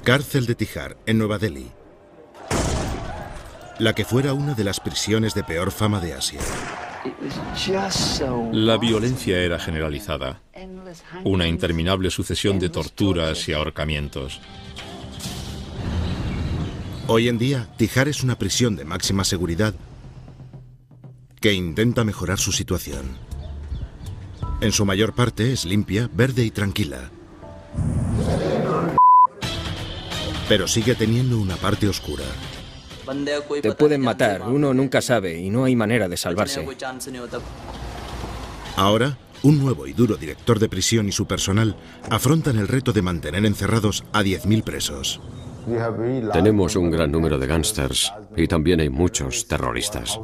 Cárcel de Tihar, en Nueva Delhi. La que fuera una de las prisiones de peor fama de Asia. La violencia era generalizada. Una interminable sucesión de torturas y ahorcamientos. Hoy en día, Tihar es una prisión de máxima seguridad que intenta mejorar su situación. En su mayor parte es limpia, verde y tranquila. Pero sigue teniendo una parte oscura. Te pueden matar, uno nunca sabe y no hay manera de salvarse. Ahora, un nuevo y duro director de prisión y su personal afrontan el reto de mantener encerrados a 10.000 presos. Tenemos un gran número de gángsters y también hay muchos terroristas.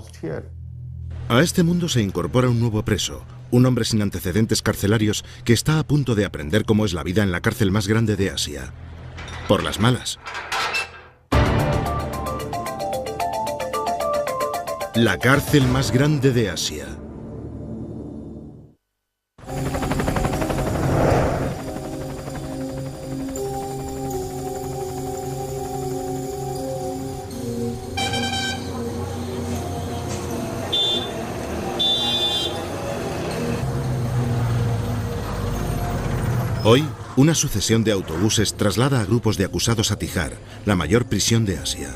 A este mundo se incorpora un nuevo preso, un hombre sin antecedentes carcelarios que está a punto de aprender cómo es la vida en la cárcel más grande de Asia. Por las malas. La cárcel más grande de Asia. Hoy, una sucesión de autobuses traslada a grupos de acusados a Tihar, la mayor prisión de Asia.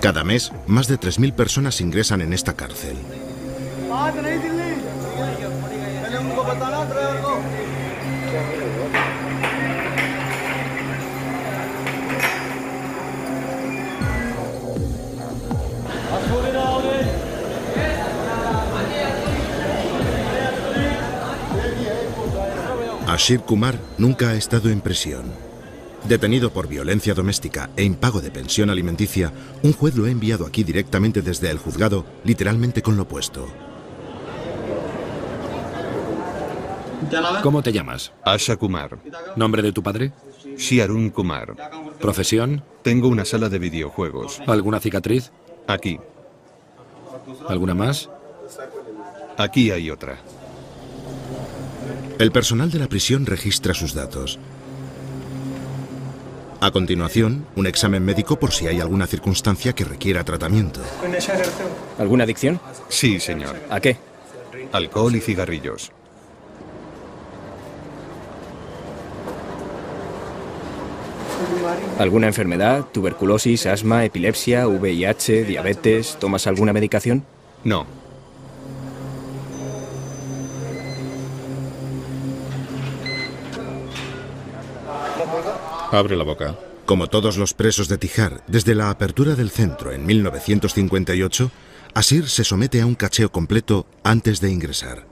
Cada mes, más de 3.000 personas ingresan en esta cárcel. Ashir Kumar nunca ha estado en prisión. Detenido por violencia doméstica e impago de pensión alimenticia, un juez lo ha enviado aquí directamente desde el juzgado, literalmente con lo puesto. ¿Cómo te llamas? Asha Kumar. ¿Nombre de tu padre? Shiarun Kumar. ¿Profesión? Tengo una sala de videojuegos. ¿Alguna cicatriz? Aquí. ¿Alguna más? Aquí hay otra. El personal de la prisión registra sus datos. A continuación, un examen médico por si hay alguna circunstancia que requiera tratamiento. ¿Alguna adicción? Sí, señor. ¿A qué? Alcohol y cigarrillos. ¿Alguna enfermedad? ¿Tuberculosis, asma, epilepsia, VIH, diabetes? ¿Tomas alguna medicación? No. Abre la boca. Como todos los presos de Tihar, desde la apertura del centro en 1958, Ashir se somete a un cacheo completo antes de ingresar.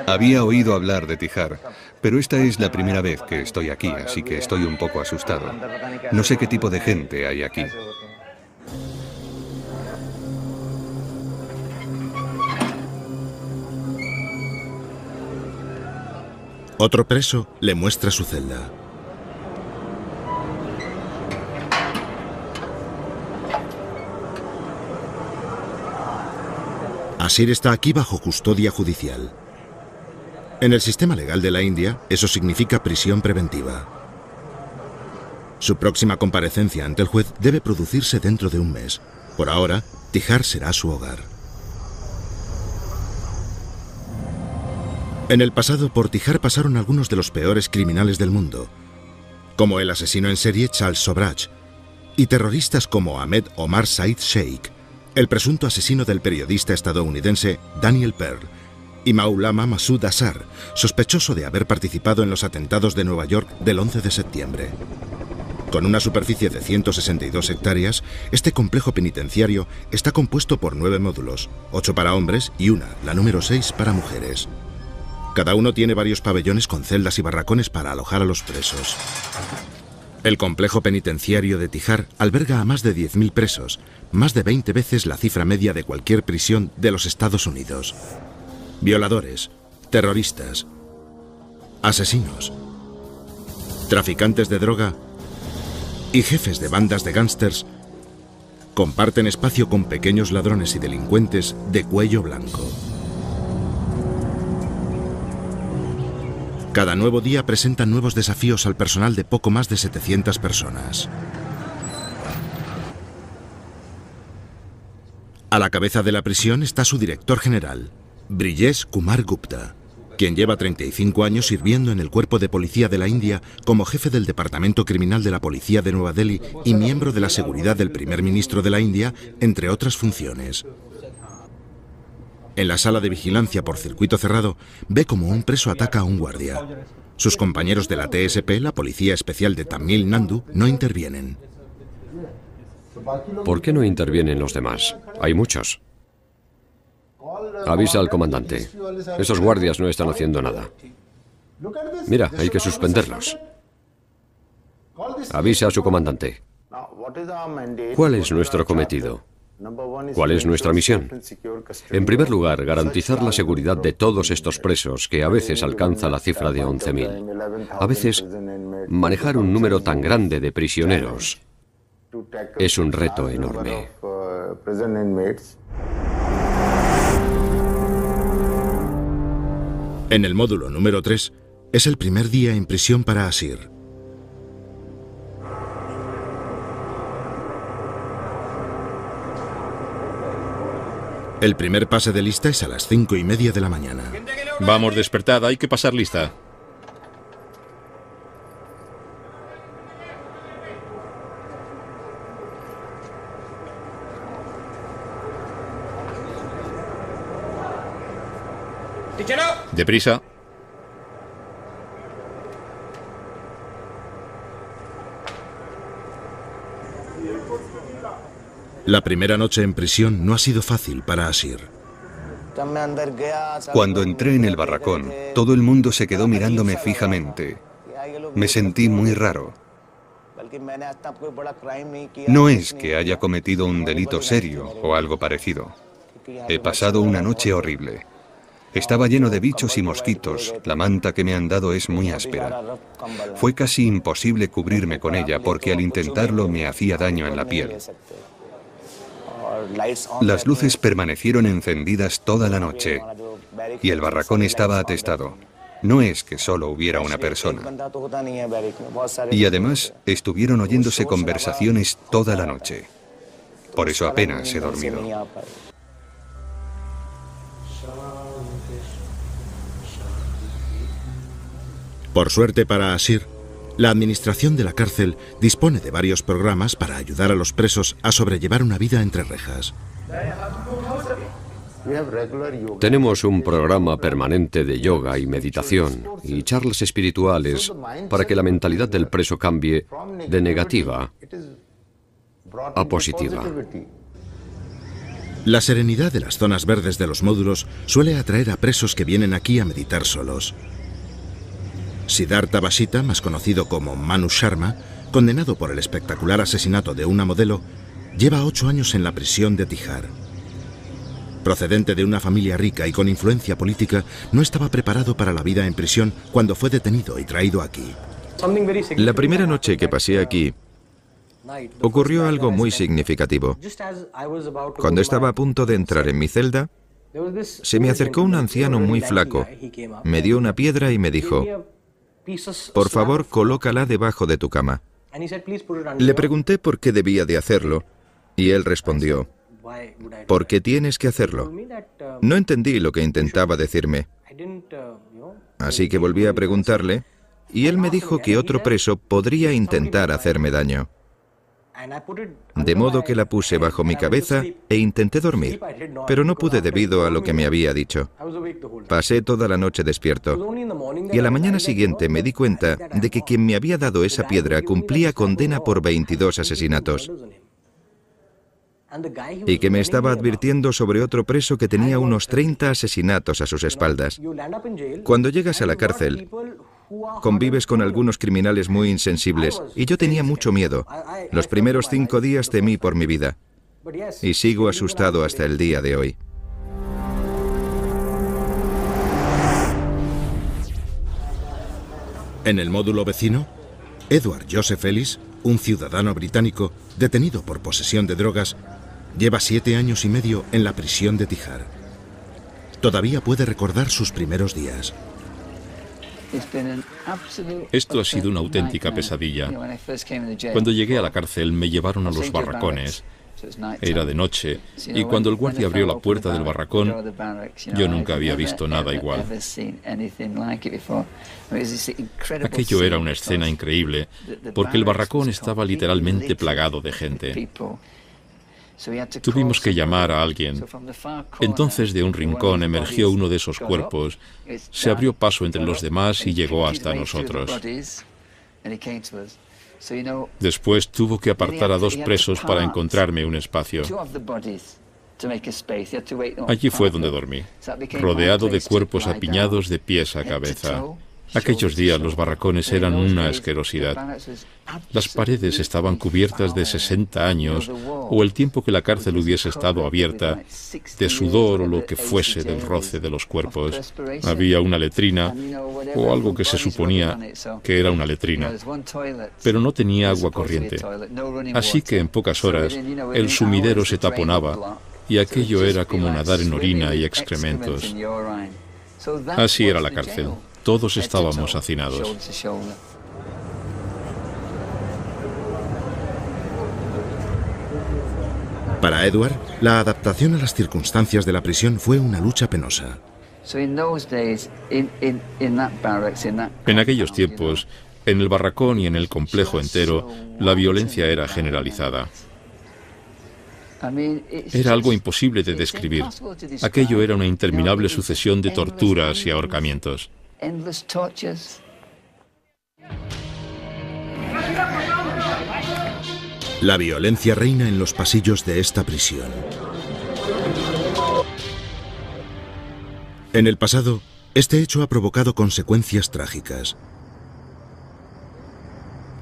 Había oído hablar de Tihar, pero esta es la primera vez que estoy aquí, así que estoy un poco asustado. No sé qué tipo de gente hay aquí. Otro preso le muestra su celda. Ashir está aquí bajo custodia judicial. En el sistema legal de la India, eso significa prisión preventiva. Su próxima comparecencia ante el juez debe producirse dentro de un mes. Por ahora, Tihar será su hogar. En el pasado, por Tihar pasaron algunos de los peores criminales del mundo, como el asesino en serie Charles Sobrach, y terroristas como Ahmed Omar Said Sheikh, el presunto asesino del periodista estadounidense Daniel Pearl, y Maulama Masood Azhar, sospechoso de haber participado en los atentados de Nueva York del 11 de septiembre. Con una superficie de 162 hectáreas, este complejo penitenciario está compuesto por 9 módulos, 8 para hombres y una, la número 6, para mujeres. Cada uno tiene varios pabellones con celdas y barracones para alojar a los presos. El complejo penitenciario de Tihar alberga a más de 10.000 presos, más de 20 veces la cifra media de cualquier prisión de los Estados Unidos. Violadores, terroristas, asesinos, traficantes de droga y jefes de bandas de gángsters comparten espacio con pequeños ladrones y delincuentes de cuello blanco. Cada nuevo día presenta nuevos desafíos al personal de poco más de 700 personas. A la cabeza de la prisión está su director general, Brijesh Kumar Gupta, quien lleva 35 años sirviendo en el Cuerpo de Policía de la India como jefe del Departamento Criminal de la Policía de Nueva Delhi y miembro de la seguridad del primer ministro de la India, entre otras funciones. En la sala de vigilancia por circuito cerrado, ve como un preso ataca a un guardia. Sus compañeros de la TSP, la Policía Especial de Tamil Nadu, no intervienen. ¿Por qué no intervienen los demás? Hay muchos. Avisa al comandante. Esos guardias no están haciendo nada. Mira, hay que suspenderlos. Avisa a su comandante. ¿Cuál es nuestro cometido? ¿Cuál es nuestra misión? En primer lugar, garantizar la seguridad de todos estos presos, que a veces alcanza la cifra de 11.000. A veces, manejar un número tan grande de prisioneros es un reto enorme. En el módulo número 3, es el primer día en prisión para Asir. El primer pase de lista es a las 5:30 de la mañana. Vamos, despertad, hay que pasar lista. Deprisa. La primera noche en prisión no ha sido fácil para Asir. Cuando entré en el barracón, todo el mundo se quedó mirándome fijamente. Me sentí muy raro. No es que haya cometido un delito serio o algo parecido. He pasado una noche horrible. Estaba lleno de bichos y mosquitos. La manta que me han dado es muy áspera. Fue casi imposible cubrirme con ella porque al intentarlo me hacía daño en la piel. Las luces permanecieron encendidas toda la noche y el barracón estaba atestado. No es que solo hubiera una persona. Y además estuvieron oyéndose conversaciones toda la noche. Por eso apenas he dormido. Por suerte para Asir, la administración de la cárcel dispone de varios programas para ayudar a los presos a sobrellevar una vida entre rejas. Tenemos un programa permanente de yoga y meditación y charlas espirituales para que la mentalidad del preso cambie de negativa a positiva. La serenidad de las zonas verdes de los módulos suele atraer a presos que vienen aquí a meditar solos. Siddhartha Vasita, más conocido como Manu Sharma, condenado por el espectacular asesinato de una modelo, lleva 8 años en la prisión de Tihar. Procedente de una familia rica y con influencia política, no estaba preparado para la vida en prisión cuando fue detenido y traído aquí. La primera noche que pasé aquí, ocurrió algo muy significativo. Cuando estaba a punto de entrar en mi celda, se me acercó un anciano muy flaco, me dio una piedra y me dijo: por favor, colócala debajo de tu cama. Le pregunté por qué debía de hacerlo, y él respondió: ¿por qué tienes que hacerlo? No entendí lo que intentaba decirme. Así que volví a preguntarle, y él me dijo que otro preso podría intentar hacerme daño. De modo que la puse bajo mi cabeza e intenté dormir, pero no pude debido a lo que me había dicho. Pasé toda la noche despierto, y a la mañana siguiente me di cuenta de que quien me había dado esa piedra cumplía condena por 22 asesinatos, y que me estaba advirtiendo sobre otro preso que tenía unos 30 asesinatos a sus espaldas. Cuando llegas a la cárcel, convives con algunos criminales muy insensibles, y yo tenía mucho miedo. Los primeros 5 días temí por mi vida, y sigo asustado hasta el día de hoy. En el módulo vecino, Edward Joseph Ellis, un ciudadano británico detenido por posesión de drogas, lleva 7 años y medio en la prisión de Tihar. Todavía puede recordar sus primeros días. Esto ha sido una auténtica pesadilla. Cuando llegué a la cárcel me llevaron a los barracones. Era de noche, y cuando el guardia abrió la puerta del barracón, yo nunca había visto nada igual. Aquello era una escena increíble, porque el barracón estaba literalmente plagado de gente. Tuvimos que llamar a alguien. Entonces de un rincón emergió uno de esos cuerpos, se abrió paso entre los demás y llegó hasta nosotros. Después tuvo que apartar a 2 presos para encontrarme un espacio. Allí fue donde dormí, rodeado de cuerpos apiñados de pies a cabeza. Aquellos días los barracones eran una asquerosidad. Las paredes estaban cubiertas de 60 años, o el tiempo que la cárcel hubiese estado abierta, de sudor o lo que fuese del roce de los cuerpos. Había una letrina, o algo que se suponía que era una letrina, pero no tenía agua corriente. Así que en pocas horas el sumidero se taponaba, y aquello era como nadar en orina y excrementos. Así era la cárcel. Todos estábamos hacinados. Para Edward, la adaptación a las circunstancias de la prisión fue una lucha penosa. En aquellos tiempos, en el barracón y en el complejo entero, la violencia era generalizada. Era algo imposible de describir. Aquello era una interminable sucesión de torturas y ahorcamientos. La violencia reina en los pasillos de esta prisión. En el pasado, este hecho ha provocado consecuencias trágicas.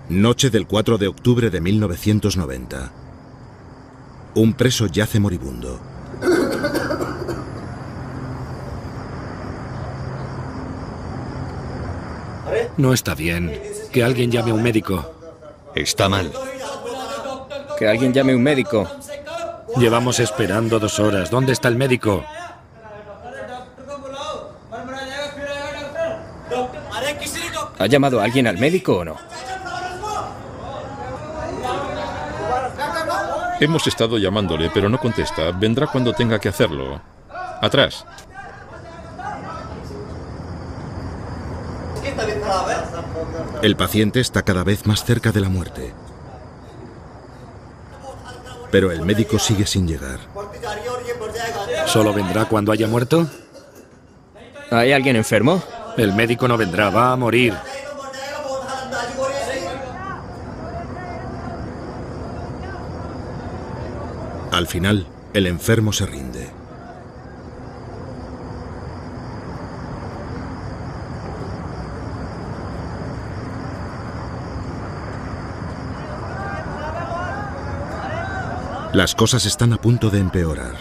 Noche del 4 de octubre de 1990. Un preso yace moribundo. No está bien. Que alguien llame a un médico. Está mal. Que alguien llame a un médico. Llevamos esperando 2 horas. ¿Dónde está el médico? ¿Ha llamado a alguien al médico o no? Hemos estado llamándole, pero no contesta. Vendrá cuando tenga que hacerlo. Atrás. El paciente está cada vez más cerca de la muerte. Pero el médico sigue sin llegar. ¿Solo vendrá cuando haya muerto? ¿Hay alguien enfermo? El médico no vendrá, va a morir. Al final, el enfermo se rinde. Las cosas están a punto de empeorar.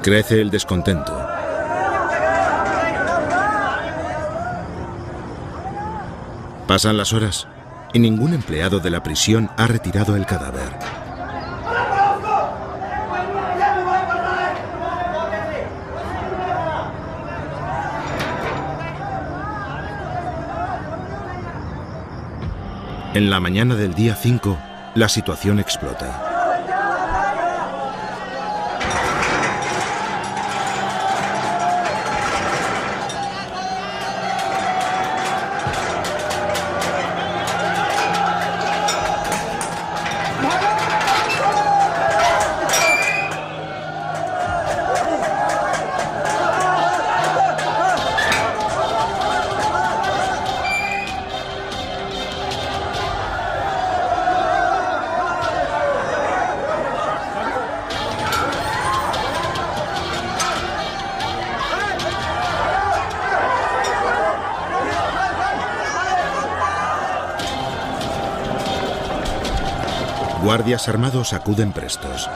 Crece el descontento. Pasan las horas y ningún empleado de la prisión ha retirado el cadáver. En la mañana del día 5, la situación explota. Guardias armados acuden prestos.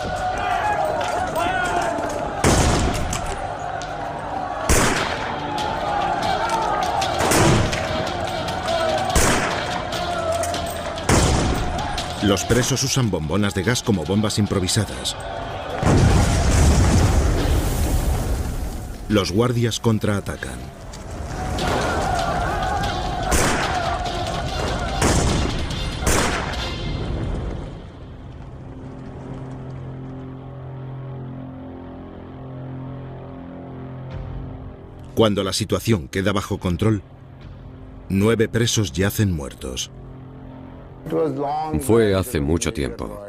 Los presos usan bombonas de gas como bombas improvisadas. Los guardias contraatacan. Cuando la situación queda bajo control, 9 presos yacen muertos. Fue hace mucho tiempo.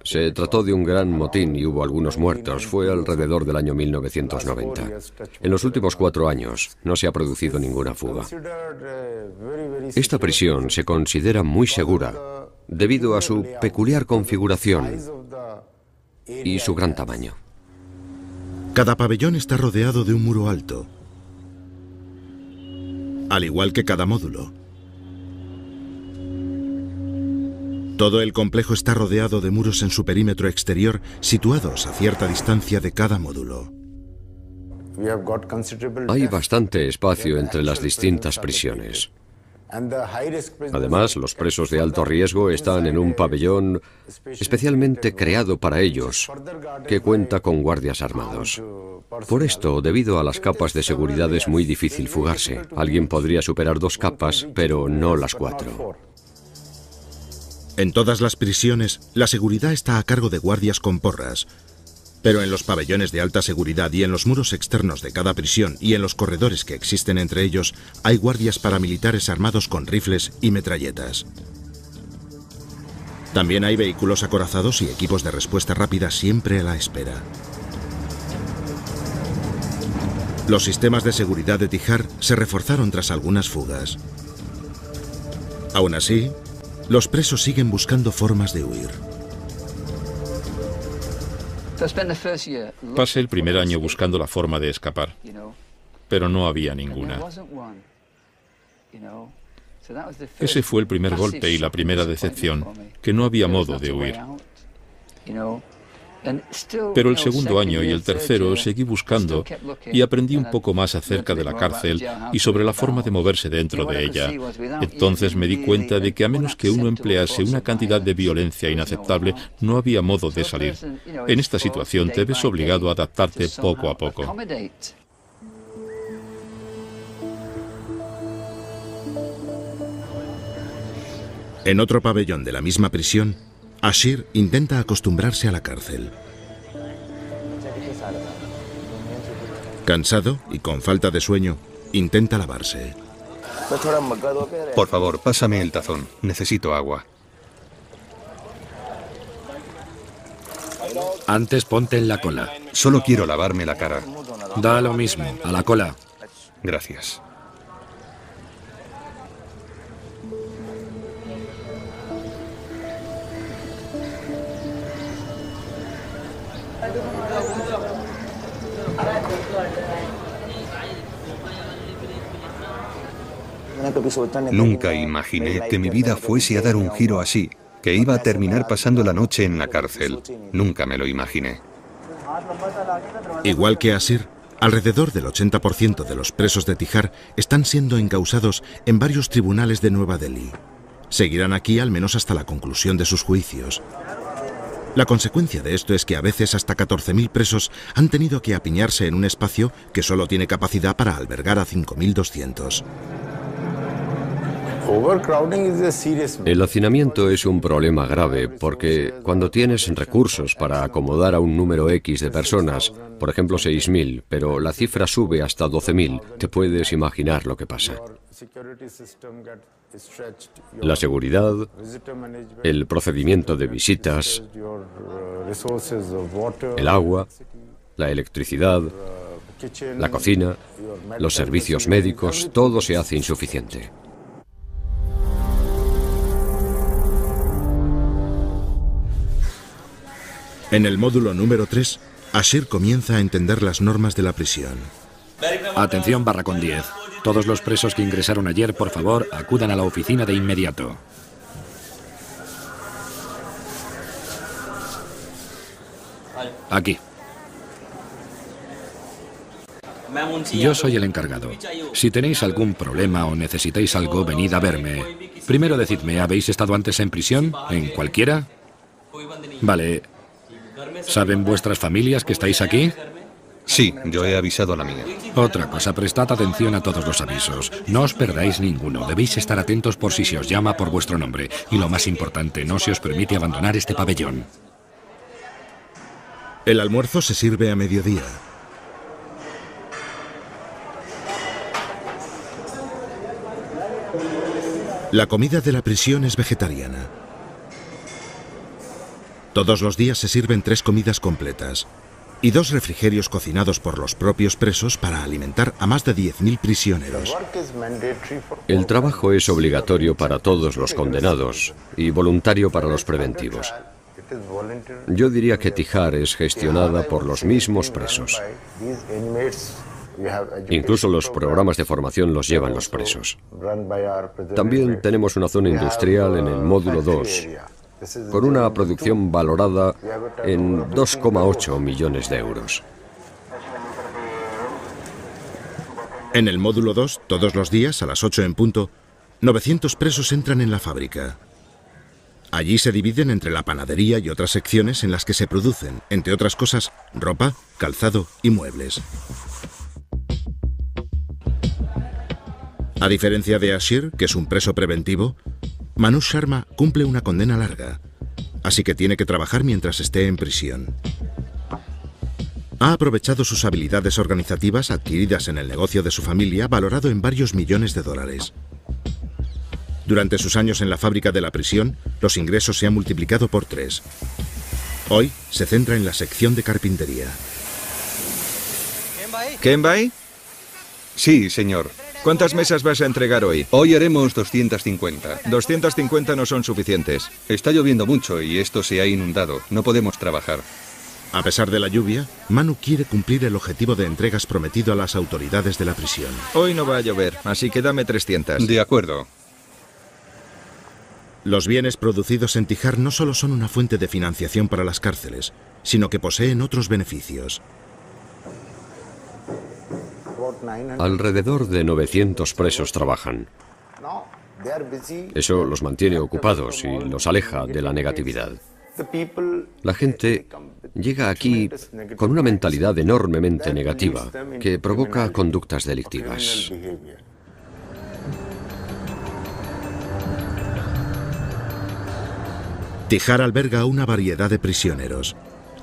Se trató de un gran motín y hubo algunos muertos. Fue alrededor del año 1990. En los últimos 4 años no se ha producido ninguna fuga. Esta prisión se considera muy segura debido a su peculiar configuración y su gran tamaño. Cada pabellón está rodeado de un muro alto, al igual que cada módulo. Todo el complejo está rodeado de muros en su perímetro exterior, situados a cierta distancia de cada módulo. Hay bastante espacio entre las distintas prisiones. Además, los presos de alto riesgo están en un pabellón especialmente creado para ellos, que cuenta con guardias armados. Por esto, debido a las capas de seguridad, es muy difícil fugarse. Alguien podría superar 2 capas, pero no las 4. En todas las prisiones, la seguridad está a cargo de guardias con porras. Pero en los pabellones de alta seguridad y en los muros externos de cada prisión y en los corredores que existen entre ellos, hay guardias paramilitares armados con rifles y metralletas. También hay vehículos acorazados y equipos de respuesta rápida siempre a la espera. Los sistemas de seguridad de Tihar se reforzaron tras algunas fugas. Aún así, los presos siguen buscando formas de huir. Pasé el primer año buscando la forma de escapar, pero no había ninguna. Ese fue el primer golpe y la primera decepción, que no había modo de huir. Pero el segundo año y el tercero seguí buscando y aprendí un poco más acerca de la cárcel y sobre la forma de moverse dentro de ella. Entonces me di cuenta de que a menos que uno emplease una cantidad de violencia inaceptable, no había modo de salir. En esta situación te ves obligado a adaptarte poco a poco. En otro pabellón de la misma prisión, Ashir intenta acostumbrarse a la cárcel. Cansado y con falta de sueño, intenta lavarse. Por favor, pásame el tazón. Necesito agua. Antes ponte en la cola. Solo quiero lavarme la cara. Da lo mismo, a la cola. Gracias. Nunca imaginé que mi vida fuese a dar un giro así, que iba a terminar pasando la noche en la cárcel. Nunca me lo imaginé. Igual que Ashir, alrededor del 80% de los presos de Tihar están siendo encausados en varios tribunales de Nueva Delhi. Seguirán aquí al menos hasta la conclusión de sus juicios. La consecuencia de esto es que a veces hasta 14.000 presos han tenido que apiñarse en un espacio que solo tiene capacidad para albergar a 5.200. El hacinamiento es un problema grave porque cuando tienes recursos para acomodar a un número X de personas, por ejemplo 6.000, pero la cifra sube hasta 12.000, te puedes imaginar lo que pasa. La seguridad, el procedimiento de visitas, el agua, la electricidad, la cocina, los servicios médicos, todo se hace insuficiente. En el módulo número 3, Ashir comienza a entender las normas de la prisión. Atención, barracón 10. Todos los presos que ingresaron ayer, por favor, acudan a la oficina de inmediato. Aquí. Yo soy el encargado. Si tenéis algún problema o necesitáis algo, venid a verme. Primero decidme, ¿habéis estado antes en prisión? ¿En cualquiera? Vale. ¿Saben vuestras familias que estáis aquí? Sí, yo he avisado a la mía. Otra cosa, prestad atención a todos los avisos. No os perdáis ninguno. Debéis estar atentos por si se os llama por vuestro nombre. Y lo más importante, no se os permite abandonar este pabellón. El almuerzo se sirve a mediodía. La comida de la prisión es vegetariana. Todos los días se sirven 3 comidas completas y 2 refrigerios cocinados por los propios presos para alimentar a más de 10.000 prisioneros. El trabajo es obligatorio para todos los condenados y voluntario para los preventivos. Yo diría que Tijar es gestionada por los mismos presos. Incluso los programas de formación los llevan los presos. También tenemos una zona industrial en el módulo 2, con una producción valorada en 2,8 millones de euros. En el módulo 2, todos los días, a las 8 en punto, 900 presos entran en la fábrica. Allí se dividen entre la panadería y otras secciones en las que se producen, entre otras cosas, ropa, calzado y muebles. A diferencia de Ashir, que es un preso preventivo, Manoj Sharma cumple una condena larga, así que tiene que trabajar mientras esté en prisión. Ha aprovechado sus habilidades organizativas adquiridas en el negocio de su familia, valorado en varios millones de dólares. Durante sus años en la fábrica de la prisión, los ingresos se han multiplicado por 3. Hoy se centra en la sección de carpintería. ¿Kenbai? Sí, señor. ¿Cuántas mesas vas a entregar hoy? Hoy haremos 250. 250 no son suficientes. Está lloviendo mucho y esto se ha inundado. No podemos trabajar. A pesar de la lluvia, Manu quiere cumplir el objetivo de entregas prometido a las autoridades de la prisión. Hoy no va a llover, así que dame 300. De acuerdo. Los bienes producidos en Tijar no solo son una fuente de financiación para las cárceles, sino que poseen otros beneficios. Alrededor de 900 presos trabajan. Eso los mantiene ocupados y los aleja de la negatividad. La gente llega aquí con una mentalidad enormemente negativa que provoca conductas delictivas. Tijar alberga una variedad de prisioneros.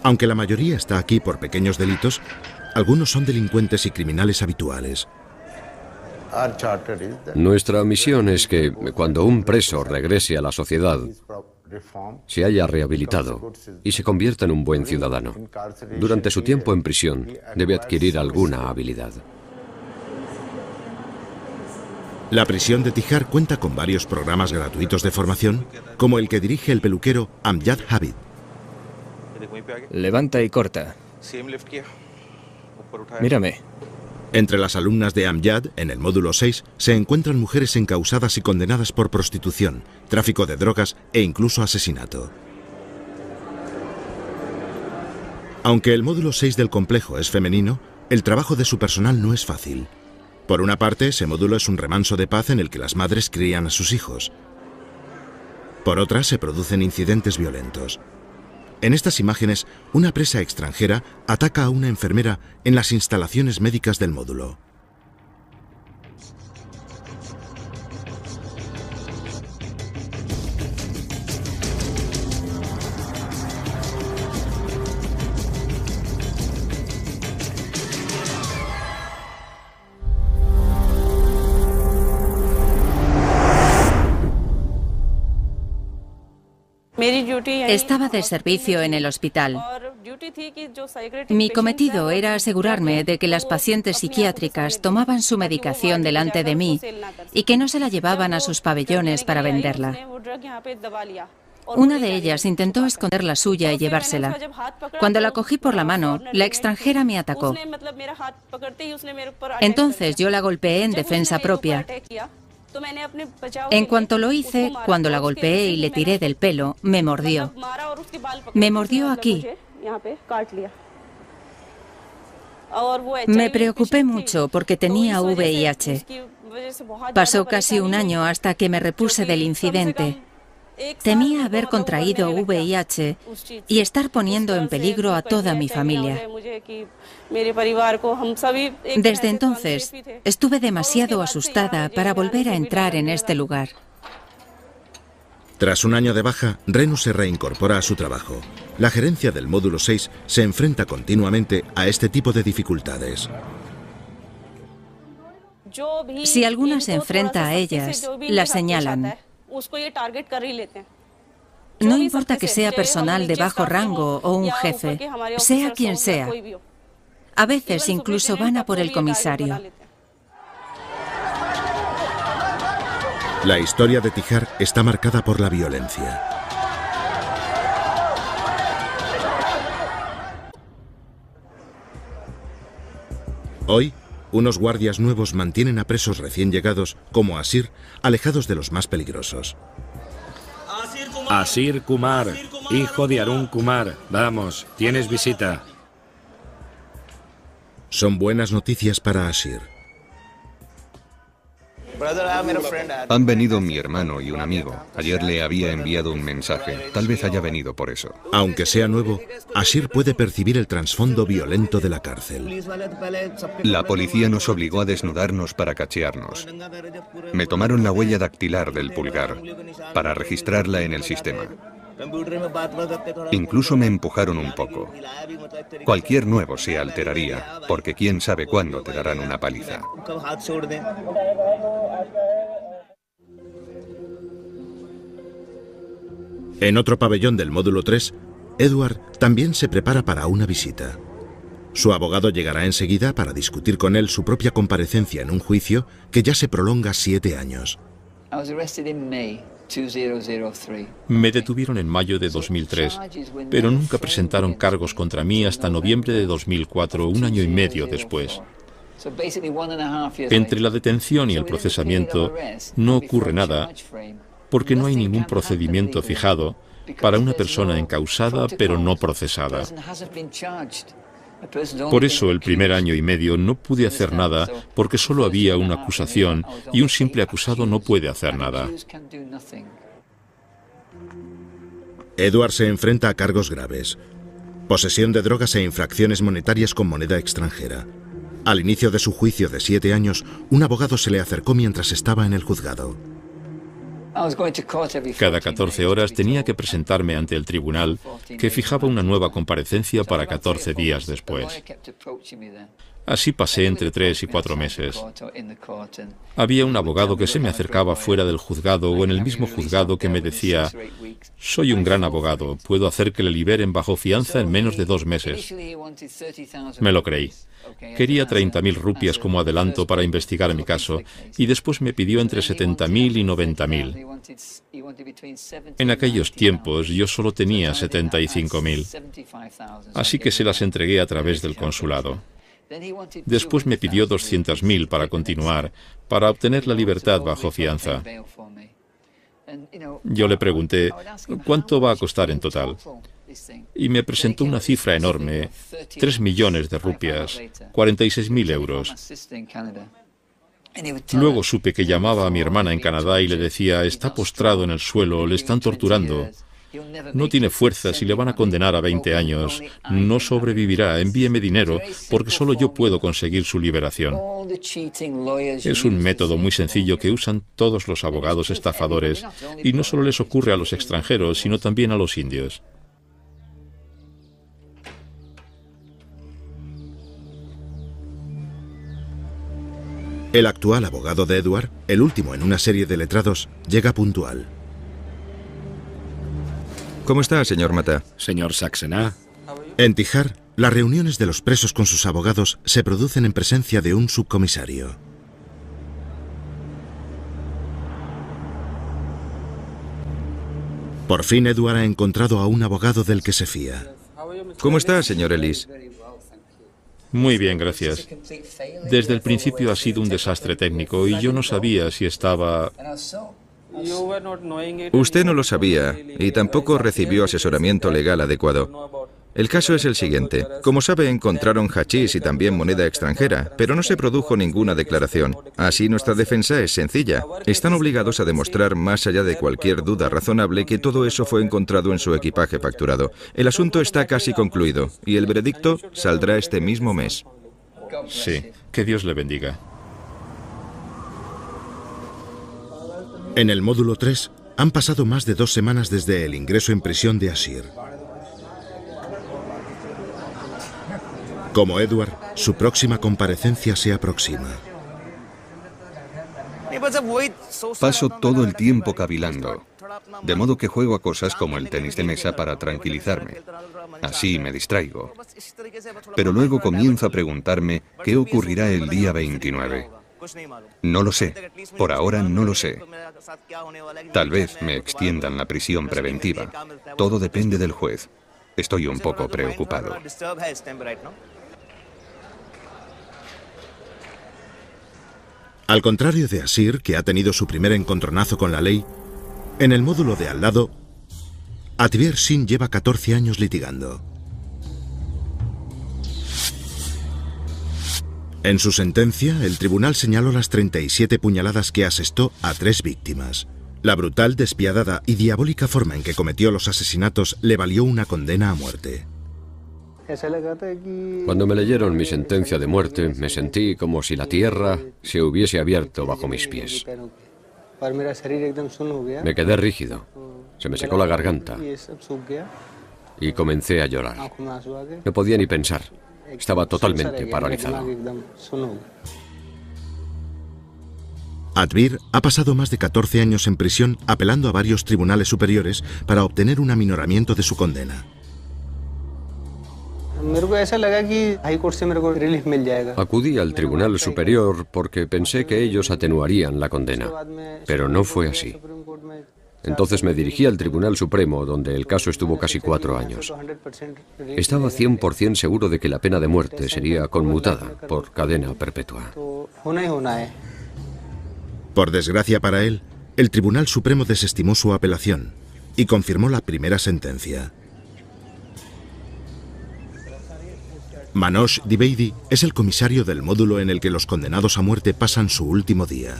Aunque la mayoría está aquí por pequeños delitos, algunos son delincuentes y criminales habituales. Nuestra misión es que cuando un preso regrese a la sociedad, se haya rehabilitado y se convierta en un buen ciudadano. Durante su tiempo en prisión, debe adquirir alguna habilidad. La prisión de Tijar cuenta con varios programas gratuitos de formación, como el que dirige el peluquero Amjad Habib. Levanta y corta. Mírame. Entre las alumnas de Amjad, en el módulo 6, se encuentran mujeres encausadas y condenadas por prostitución, tráfico de drogas e incluso asesinato. Aunque el módulo 6 del complejo es femenino, el trabajo de su personal no es fácil. Por una parte, ese módulo es un remanso de paz en el que las madres crían a sus hijos. Por otra, se producen incidentes violentos. En estas imágenes, una presa extranjera ataca a una enfermera en las instalaciones médicas del módulo. Estaba de servicio en el hospital. Mi cometido era asegurarme de que las pacientes psiquiátricas tomaban su medicación delante de mí y que no se la llevaban a sus pabellones para venderla. Una de ellas intentó esconder la suya y llevársela. Cuando la cogí por la mano, la extranjera me atacó. Entonces yo la golpeé en defensa propia. En cuanto lo hice, cuando la golpeé y le tiré del pelo, me mordió. Me mordió aquí. Me preocupé mucho porque tenía VIH. Pasó casi un año hasta que me repuse del incidente. Temía haber contraído VIH y estar poniendo en peligro a toda mi familia. Desde entonces, estuve demasiado asustada para volver a entrar en este lugar. Tras un año de baja, Renu se reincorpora a su trabajo. La gerencia del módulo 6 se enfrenta continuamente a este tipo de dificultades. Si alguna se enfrenta a ellas, la señalan. No importa que sea personal de bajo rango o un jefe, sea quien sea. A veces incluso van a por el comisario. La historia de Tihar está marcada por la violencia. Hoy, unos guardias nuevos mantienen a presos recién llegados, como Asir, alejados de los más peligrosos. Asir Kumar, hijo de Arun Kumar. Vamos, tienes visita. Son buenas noticias para Asir. Han venido mi hermano y un amigo. Ayer le había enviado un mensaje. Tal vez haya venido por eso. Aunque sea nuevo, Asir puede percibir el trasfondo violento de la cárcel. La policía nos obligó a desnudarnos para cachearnos. Me tomaron la huella dactilar del pulgar para registrarla en el sistema. Incluso me empujaron un poco. Cualquier nuevo se alteraría, porque quién sabe cuándo te darán una paliza. En otro pabellón del módulo 3, Edward también se prepara para una visita. Su abogado llegará enseguida para discutir con él su propia comparecencia en un juicio que ya se prolonga 7 años. Me detuvieron en mayo de 2003, pero nunca presentaron cargos contra mí hasta noviembre de 2004, un año y medio después. Entre la detención y el procesamiento no ocurre nada, porque no hay ningún procedimiento fijado para una persona encausada pero no procesada. Por eso el primer año y medio no pude hacer nada, porque solo había una acusación y un simple acusado no puede hacer nada. Edward se enfrenta a cargos graves: posesión de drogas e infracciones monetarias con moneda extranjera. Al inicio de su juicio de 7 años, un abogado se le acercó mientras estaba en el juzgado. Cada 14 horas tenía que presentarme ante el tribunal, que fijaba una nueva comparecencia para 14 días después. Así pasé entre 3 y 4 meses. Había un abogado que se me acercaba fuera del juzgado o en el mismo juzgado que me decía: soy un gran abogado, puedo hacer que le liberen bajo fianza en menos de 2 meses. Me lo creí. Quería 30.000 rupias como adelanto para investigar mi caso y después me pidió entre 70.000 y 90.000. En aquellos tiempos yo solo tenía 75.000, así que se las entregué a través del consulado. Después me pidió 200.000 para continuar, para obtener la libertad bajo fianza. Yo le pregunté: ¿cuánto va a costar en total? Y me presentó una cifra enorme: 3 millones de rupias, 46.000 euros. Luego supe que llamaba a mi hermana en Canadá y le decía: está postrado en el suelo, le están torturando. No tiene fuerzas y le van a condenar a 20 años. No sobrevivirá, envíeme dinero, porque solo yo puedo conseguir su liberación. Es un método muy sencillo que usan todos los abogados estafadores, y no solo les ocurre a los extranjeros, sino también a los indios. El actual abogado de Edward, el último en una serie de letrados, llega puntual. ¿Cómo está, señor Mata? Señor Saxena. En Tihar, las reuniones de los presos con sus abogados se producen en presencia de un subcomisario. Por fin Edward ha encontrado a un abogado del que se fía. ¿Cómo está, señor Ellis? Muy bien, gracias. Desde el principio ha sido un desastre técnico y yo no sabía si estaba... Usted no lo sabía y tampoco recibió asesoramiento legal adecuado. El caso es el siguiente. Como sabe, encontraron hachís y también moneda extranjera, pero no se produjo ninguna declaración. Así nuestra defensa es sencilla. Están obligados a demostrar, más allá de cualquier duda razonable, que todo eso fue encontrado en su equipaje facturado. El asunto está casi concluido y el veredicto saldrá este mismo mes. Sí, que Dios le bendiga. En el módulo 3 han pasado más de 2 semanas desde el ingreso en prisión de Ashir. Como Edward, su próxima comparecencia se aproxima. Paso todo el tiempo cavilando, de modo que juego a cosas como el tenis de mesa para tranquilizarme. Así me distraigo. Pero luego comienzo a preguntarme qué ocurrirá el día 29. No lo sé. Por ahora no lo sé. Tal vez me extiendan la prisión preventiva. Todo depende del juez. Estoy un poco preocupado. Al contrario de Ashir, que ha tenido su primer encontronazo con la ley, en el módulo de al lado, Adbir Singh lleva 14 años litigando. En su sentencia, el tribunal señaló las 37 puñaladas que asestó a 3 víctimas. La brutal, despiadada y diabólica forma en que cometió los asesinatos le valió una condena a muerte. Cuando me leyeron mi sentencia de muerte, me sentí como si la tierra se hubiese abierto bajo mis pies. Me quedé rígido, se me secó la garganta y comencé a llorar. No podía ni pensar, estaba totalmente paralizado. Adbir ha pasado más de 14 años en prisión apelando a varios tribunales superiores para obtener un aminoramiento de su condena. Acudí al Tribunal Superior porque pensé que ellos atenuarían la condena, pero no fue así. Entonces me dirigí al Tribunal Supremo, donde el caso estuvo casi 4 años. Estaba 100% seguro de que la pena de muerte sería conmutada por cadena perpetua. Por desgracia para él, el Tribunal Supremo desestimó su apelación y confirmó la primera sentencia. Manoj Dwivedi es el comisario del módulo en el que los condenados a muerte pasan su último día.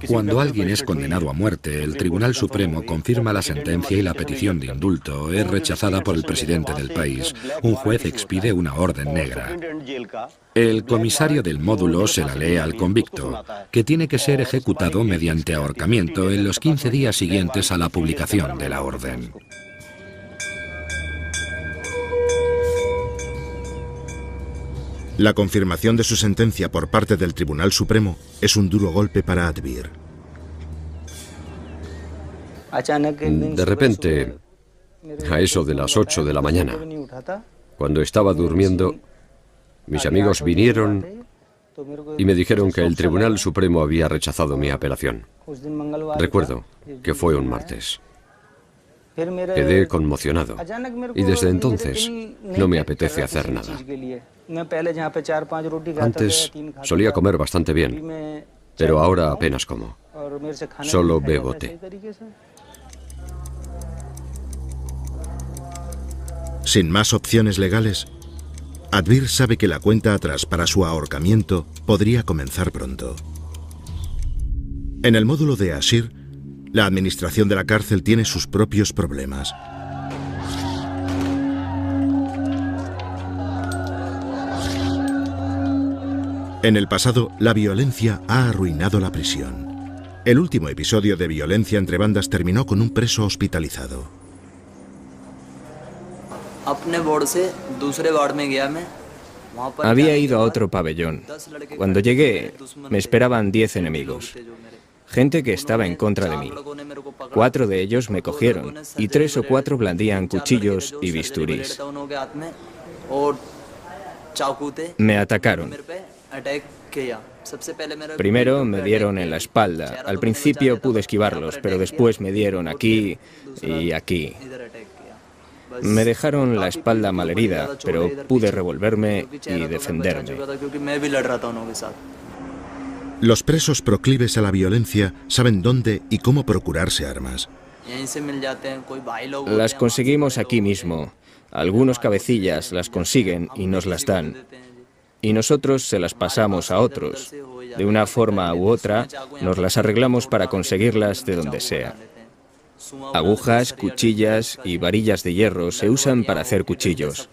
Cuando alguien es condenado a muerte, el Tribunal Supremo confirma la sentencia y la petición de indulto es rechazada por el presidente del país. Un juez expide una orden negra. El comisario del módulo se la lee al convicto, que tiene que ser ejecutado mediante ahorcamiento en los 15 días siguientes a la publicación de la orden. La confirmación de su sentencia por parte del Tribunal Supremo es un duro golpe para Adbir. De repente, a eso de las 8 de la mañana, cuando estaba durmiendo, mis amigos vinieron y me dijeron que el Tribunal Supremo había rechazado mi apelación. Recuerdo que fue un martes. Quedé conmocionado y desde entonces no me apetece hacer nada. Antes solía comer bastante bien, pero ahora apenas como. Solo bebo té. Sin más opciones legales, Adbir sabe que la cuenta atrás para su ahorcamiento podría comenzar pronto. En el módulo de Ashir, la administración de la cárcel tiene sus propios problemas. En el pasado, la violencia ha arruinado la prisión. El último episodio de violencia entre bandas terminó con un preso hospitalizado. Había ido a otro pabellón. Cuando llegué, me esperaban 10 enemigos. Gente que estaba en contra de mí. 4 de ellos me cogieron y 3 o 4 blandían cuchillos y bisturís. Me atacaron. Primero me dieron en la espalda. Al principio pude esquivarlos, pero después me dieron aquí y aquí. Me dejaron la espalda malherida, pero pude revolverme y defenderme. Los presos proclives a la violencia saben dónde y cómo procurarse armas. Las conseguimos aquí mismo. Algunos cabecillas las consiguen y nos las dan. Y nosotros se las pasamos a otros. De una forma u otra, nos las arreglamos para conseguirlas de donde sea. Agujas, cuchillas y varillas de hierro se usan para hacer cuchillos.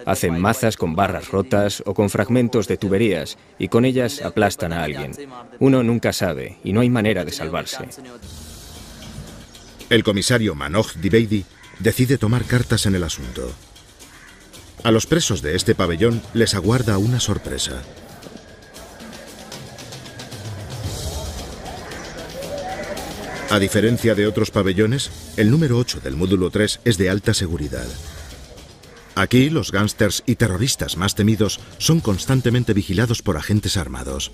Hacen mazas con barras rotas o con fragmentos de tuberías y con ellas aplastan a alguien. Uno nunca sabe y no hay manera de salvarse. El comisario Manoj Dwivedi decide tomar cartas en el asunto. A los presos de este pabellón les aguarda una sorpresa. A diferencia de otros pabellones, el número 8 del módulo 3 es de alta seguridad. Aquí, los gángsters y terroristas más temidos son constantemente vigilados por agentes armados.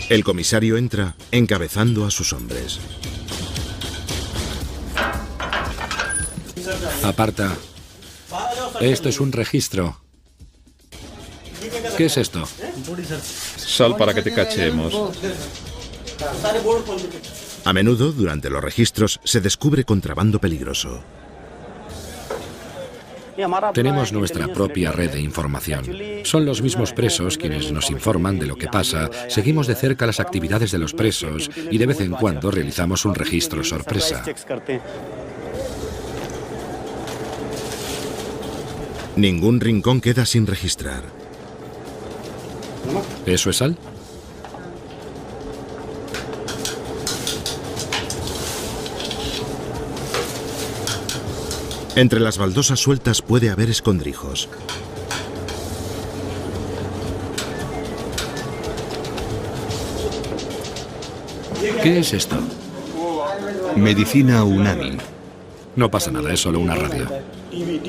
El comisario entra encabezando a sus hombres. Aparta. Esto es un registro. ¿Qué es esto? Sal para que te cachemos. A menudo, durante los registros, se descubre contrabando peligroso. Tenemos nuestra propia red de información. Son los mismos presos quienes nos informan de lo que pasa, seguimos de cerca las actividades de los presos y de vez en cuando realizamos un registro sorpresa. Ningún rincón queda sin registrar. ¿Eso es sal? Entre las baldosas sueltas puede haber escondrijos. ¿Qué es esto? Medicina Unani. No pasa nada, es solo una radio.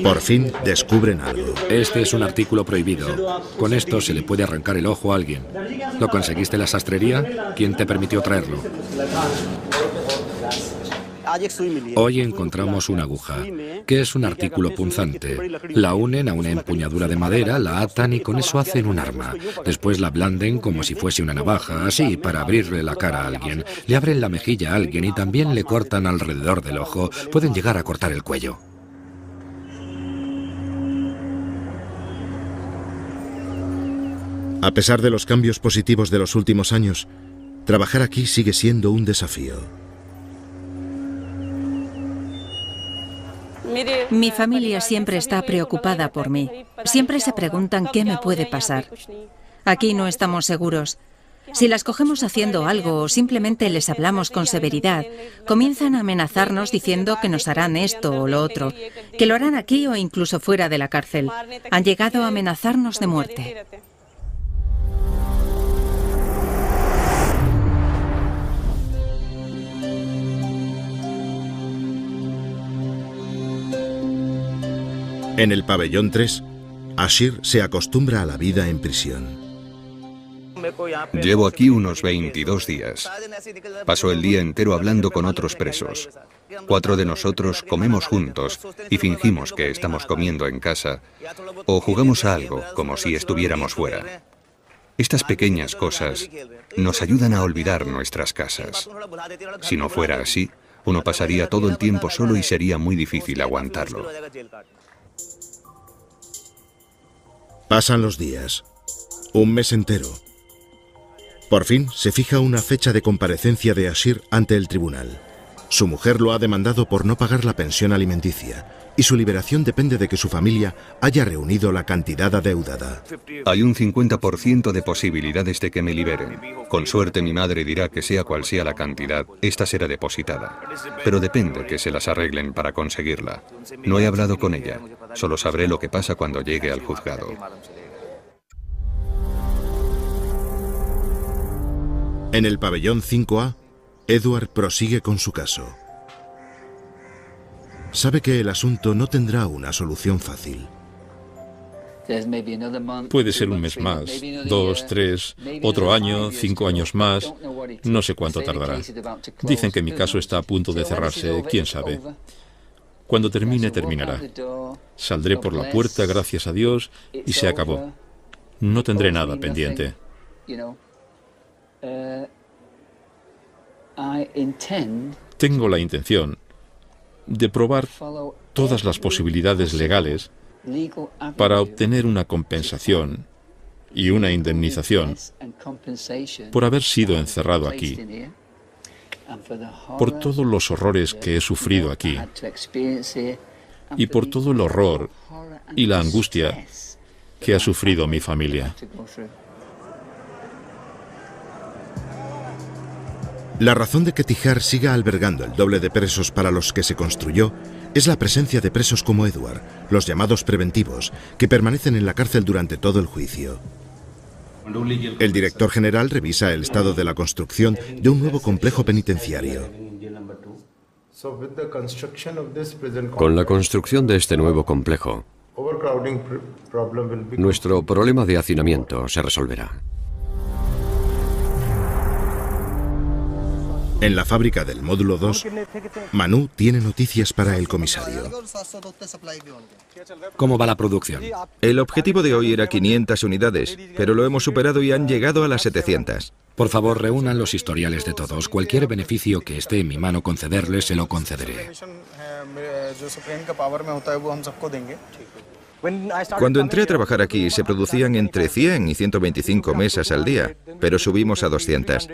Por fin descubren algo. Este es un artículo prohibido. Con esto se le puede arrancar el ojo a alguien. ¿Lo conseguiste en la sastrería? ¿Quién te permitió traerlo? Hoy encontramos una aguja, que es un artículo punzante. La unen a una empuñadura de madera, la atan y con eso hacen un arma. Después la blanden como si fuese una navaja, así, para abrirle la cara a alguien. Le abren la mejilla a alguien y también le cortan alrededor del ojo. Pueden llegar a cortar el cuello. A pesar de los cambios positivos de los últimos años, trabajar aquí sigue siendo un desafío. Mi familia siempre está preocupada por mí. Siempre se preguntan qué me puede pasar. Aquí no estamos seguros. Si las cogemos haciendo algo o simplemente les hablamos con severidad, comienzan a amenazarnos diciendo que nos harán esto o lo otro, que lo harán aquí o incluso fuera de la cárcel. Han llegado a amenazarnos de muerte. En el pabellón 3, Ashir se acostumbra a la vida en prisión. Llevo aquí unos 22 días. Paso el día entero hablando con otros presos. 4 de nosotros comemos juntos y fingimos que estamos comiendo en casa o jugamos a algo como si estuviéramos fuera. Estas pequeñas cosas nos ayudan a olvidar nuestras casas. Si no fuera así, uno pasaría todo el tiempo solo y sería muy difícil aguantarlo. Pasan los días. Un mes entero. Por fin se fija una fecha de comparecencia de Ashir ante el tribunal. Su mujer lo ha demandado por no pagar la pensión alimenticia y su liberación depende de que su familia haya reunido la cantidad adeudada. Hay un 50% de posibilidades de que me liberen. Con suerte mi madre dirá que sea cual sea la cantidad, esta será depositada. Pero depende que se las arreglen para conseguirla. No he hablado con ella. Solo sabré lo que pasa cuando llegue al juzgado. En el pabellón 5A, Edward prosigue con su caso. Sabe que el asunto no tendrá una solución fácil. Puede ser un mes más, 2, 3, otro año, 5 años más. No sé cuánto tardará. Dicen que mi caso está a punto de cerrarse, quién sabe. Cuando termine, terminará. Saldré por la puerta, gracias a Dios, y se acabó. No tendré nada pendiente. Tengo la intención de probar todas las posibilidades legales para obtener una compensación y una indemnización por haber sido encerrado aquí, por todos los horrores que he sufrido aquí y por todo el horror y la angustia que ha sufrido mi familia. La razón de que Tihar siga albergando el doble de presos para los que se construyó es la presencia de presos como Edward, los llamados preventivos, que permanecen en la cárcel durante todo el juicio. El director general revisa el estado de la construcción de un nuevo complejo penitenciario. Con la construcción de este nuevo complejo, nuestro problema de hacinamiento se resolverá. En la fábrica del módulo 2, Manu tiene noticias para el comisario. ¿Cómo va la producción? El objetivo de hoy era 500 unidades, pero lo hemos superado y han llegado a las 700. Por favor, reúnan los historiales de todos. Cualquier beneficio que esté en mi mano concederles, se lo concederé. Cuando entré a trabajar aquí, se producían entre 100 y 125 mesas al día, pero subimos a 200.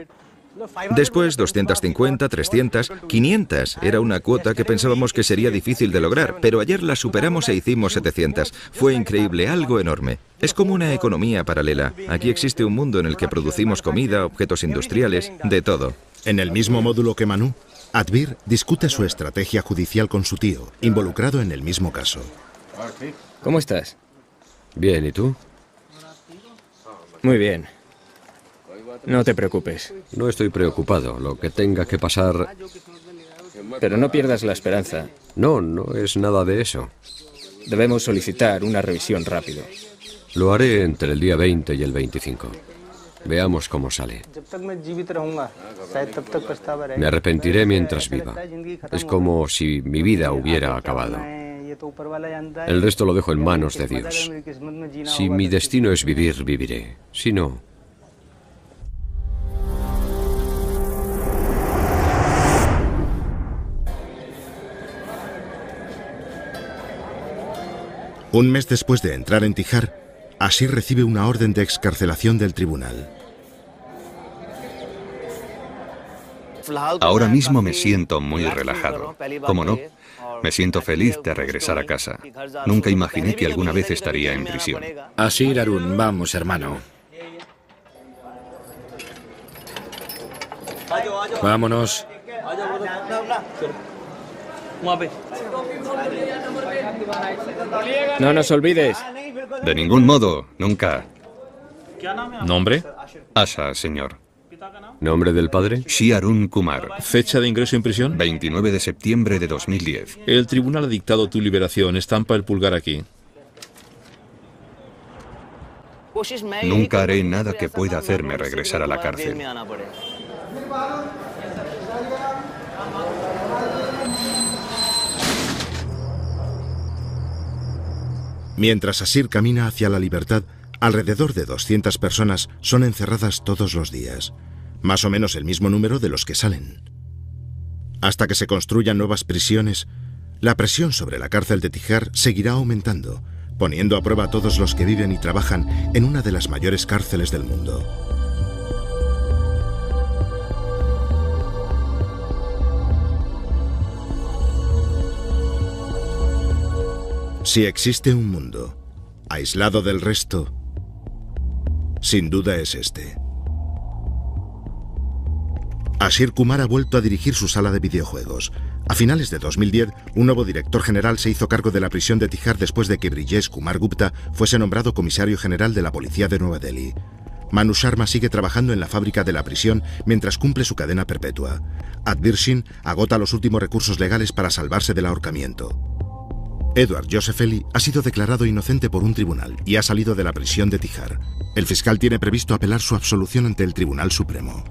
Después 250, 300, 500. Era una cuota que pensábamos que sería difícil de lograr, pero ayer la superamos e hicimos 700. Fue increíble, algo enorme. Es como una economía paralela. Aquí existe un mundo en el que producimos comida, objetos industriales, de todo. En el mismo módulo que Manu, Adbir discute su estrategia judicial con su tío, involucrado en el mismo caso. ¿Cómo estás? Bien, ¿y tú? Muy bien. No te preocupes. No estoy preocupado. Lo que tenga que pasar... Pero no pierdas la esperanza. No, no es nada de eso. Debemos solicitar una revisión rápido. Lo haré entre el día 20 y el 25. Veamos cómo sale. Me arrepentiré mientras viva. Es como si mi vida hubiera acabado. El resto lo dejo en manos de Dios. Si mi destino es vivir, viviré. Si no... Un mes después de entrar en Tihar, Ashir recibe una orden de excarcelación del tribunal. Ahora mismo me siento muy relajado. ¿Cómo no? Me siento feliz de regresar a casa. Nunca imaginé que alguna vez estaría en prisión. Ashir Arun, vamos, hermano. Vámonos. No nos olvides. De ningún modo, nunca. ¿Nombre? Asha, señor. ¿Nombre del padre? Shi Arun Kumar. ¿Fecha de ingreso en prisión? 29 de septiembre de 2010. El tribunal ha dictado tu liberación. Estampa el pulgar aquí. Nunca haré nada que pueda hacerme regresar a la cárcel. Mientras Ashir camina hacia la libertad, alrededor de 200 personas son encerradas todos los días, más o menos el mismo número de los que salen. Hasta que se construyan nuevas prisiones, la presión sobre la cárcel de Tihar seguirá aumentando, poniendo a prueba a todos los que viven y trabajan en una de las mayores cárceles del mundo. Si existe un mundo aislado del resto, sin duda es este. Ashir Kumar ha vuelto a dirigir su sala de videojuegos. A finales de 2010, un nuevo director general se hizo cargo de la prisión de Tihar después de que Brijesh Kumar Gupta fuese nombrado comisario general de la policía de Nueva Delhi. Manu Sharma sigue trabajando en la fábrica de la prisión mientras cumple su cadena perpetua. Adbir Singh agota los últimos recursos legales para salvarse del ahorcamiento. Edward Joseph Eli ha sido declarado inocente por un tribunal y ha salido de la prisión de Tihar. El fiscal tiene previsto apelar su absolución ante el Tribunal Supremo.